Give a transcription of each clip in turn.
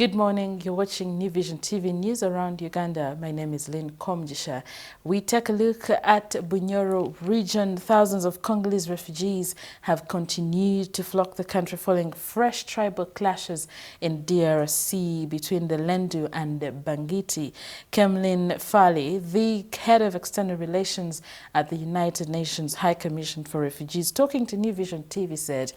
Good morning. You're watching New Vision TV News around Uganda. My name is Lynn Komjisha. We take a look at Bunyoro region. Thousands of Congolese refugees have continued to flock the country following fresh tribal clashes in DRC between the Lendu and the Bangiti. Kemlin Fali, the head of external relations at the United Nations High Commission for Refugees, talking to New Vision TV, said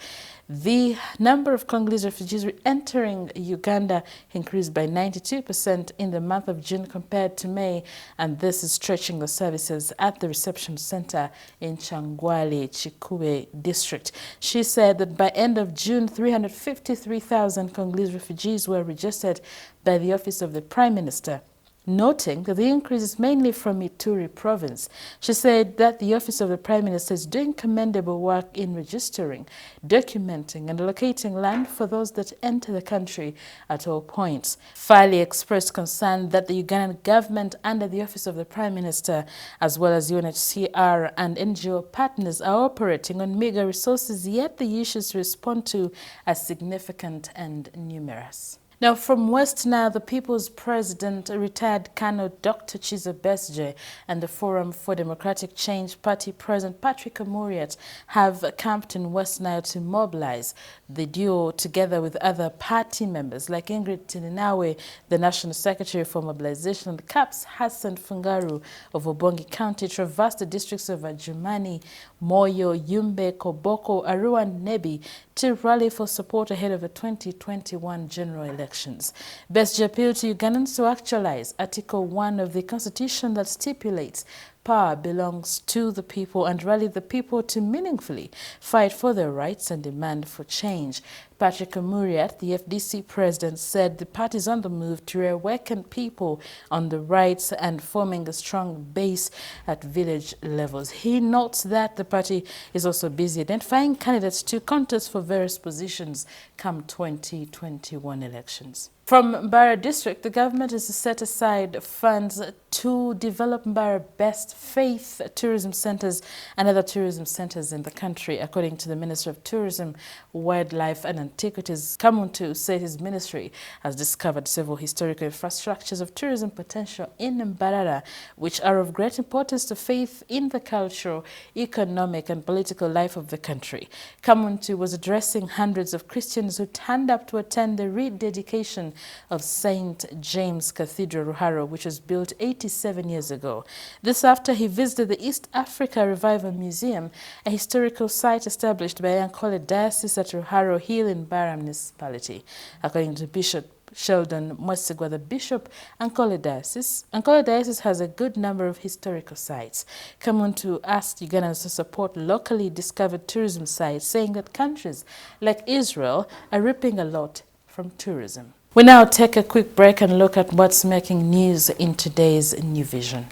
the number of Congolese refugees entering Uganda increased by 92% in the month of June compared to May, and this is stretching the services at the reception center in Changwali, Chikube district. She said that by end of June, 353,000 Congolese refugees were registered by the Office of the Prime Minister, noting that the increase is mainly from Ituri province. She said that the Office of the Prime Minister is doing commendable work in registering, documenting and allocating land for those that enter the country at all points. Fali expressed concern that the Ugandan government under the Office of the Prime Minister, as well as UNHCR and NGO partners, are operating on meager resources, yet the issues to respond to are significant and numerous. Now, from West Nile, the People's President, retired Colonel Dr. Besigye, and the Forum for Democratic Change Party President Patrick Amuriat have camped in West Nile to mobilize. The duo, together with other party members like Ingrid Tininawe, the National Secretary for Mobilization, and CAPS Hassan Fungaru of Obongi County, traversed the districts of Adjumani, Moyo, Yumbe, Koboko, Arua, and Nebi to rally for support ahead of the 2021 general elections. Besigye appealed to Ugandans to actualize Article 1 of the Constitution that stipulates power belongs to the people and rallied the people to meaningfully fight for their rights and demand for change. Patrick Amuriat, the FDC president, said the party is on the move to reawaken people on the rights and forming a strong base at village levels. He notes that the party is also busy identifying candidates to contest for various positions come 2021 elections. From Mbara district, the government has set aside funds to develop Mbara best faith tourism centers and other tourism centers in the country. According to the Minister of Tourism, Wildlife and Antiquities, Kamuntu said his ministry has discovered several historical infrastructures of tourism potential in Mbarara, which are of great importance to faith in the cultural, economic and political life of the country. Kamuntu was addressing hundreds of Christians who turned up to attend the rededication of St. James Cathedral, Ruharo, which was built 87 years ago. This after he visited the East Africa Revival Museum, a historical site established by Ankole Diocese at Ruharo Hill in Mbara Municipality. According to Bishop Sheldon Mwesigwa, the Bishop, Ankole Diocese has a good number of historical sites. Kamuntu asked Ugandans to support locally discovered tourism sites, saying that countries like Israel are reaping a lot from tourism. We now take a quick break and look at what's making news in today's New Vision.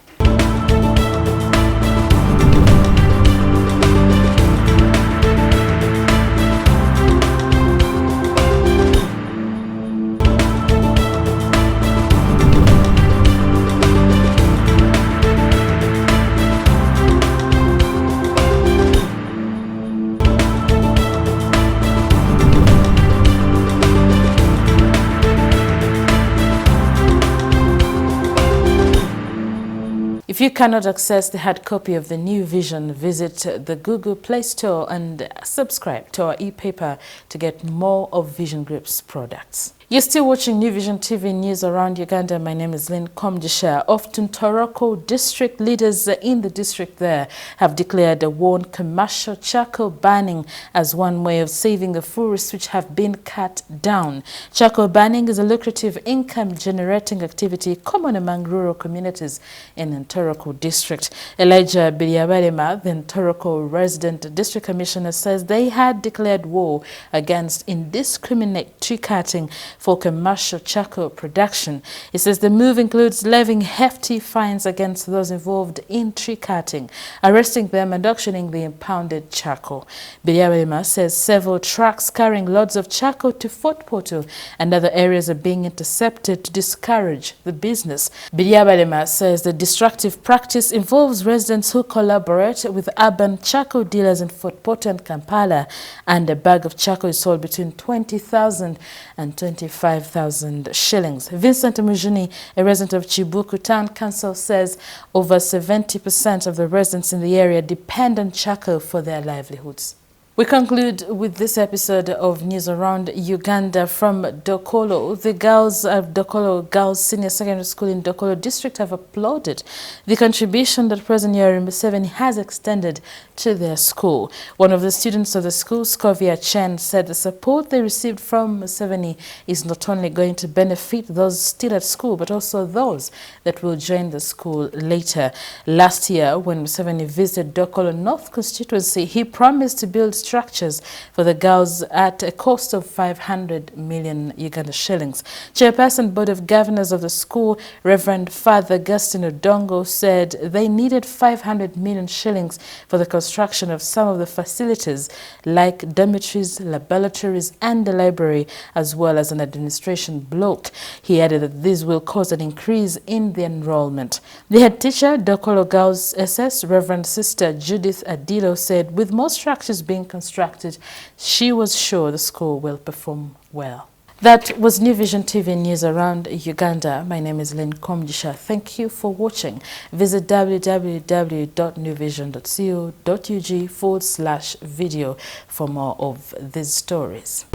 If you cannot access the hard copy of the New Vision, visit the Google Play Store and subscribe to our e-paper to get more of Vision Group's products. You're still watching New Vision TV News around Uganda. My name is Lynn Komjisha. Of Tuntoroko district, leaders in the district there have declared a war on commercial charcoal burning as one way of saving the forests which have been cut down. Charcoal burning is a lucrative income-generating activity common among rural communities in Ntoroko district. Elijah Biliabalema, the Ntoroko resident district commissioner, says they had declared war against indiscriminate tree cutting for commercial charcoal production. He says the move includes levying hefty fines against those involved in tree cutting, arresting them and auctioning the impounded charcoal. Biliabalema says several trucks carrying loads of charcoal to Fort Portal and other areas are being intercepted to discourage the business. Biliabalema says the destructive practice involves residents who collaborate with urban charcoal dealers in Fort Portal and Kampala, and a bag of charcoal is sold between 20,000 and 25,000 75,000 shillings. Vincent Mujuni, a resident of Chibuku Town Council, says over 70% of the residents in the area depend on charcoal for their livelihoods. We conclude with this episode of News Around Uganda from Dokolo. The girls of Dokolo Girls Senior Secondary School in Dokolo District have applauded the contribution that President Yoweri Museveni has extended to their school. One of the students of the school, Scovia Chen, said the support they received from Museveni is not only going to benefit those still at school, but also those that will join the school later. Last year, when Museveni visited Dokolo North constituency, he promised to build structures for the girls at a cost of 500 million Uganda shillings. Chairperson Board of Governors of the school, Reverend Father Augustine Odongo, said they needed 500 million shillings for the construction of some of the facilities like dormitories, laboratories and the library, as well as an administration block. He added that this will cause an increase in the enrollment. The head teacher, Dokolo Girls SS, Reverend Sister Judith Adilo, said with more structures being constructed, she was sure the school will perform well. That was New Vision TV News Around Uganda. My name is Lynn Komjisha. Thank you for watching. Visit www.newvision.co.ug/video for more of these stories.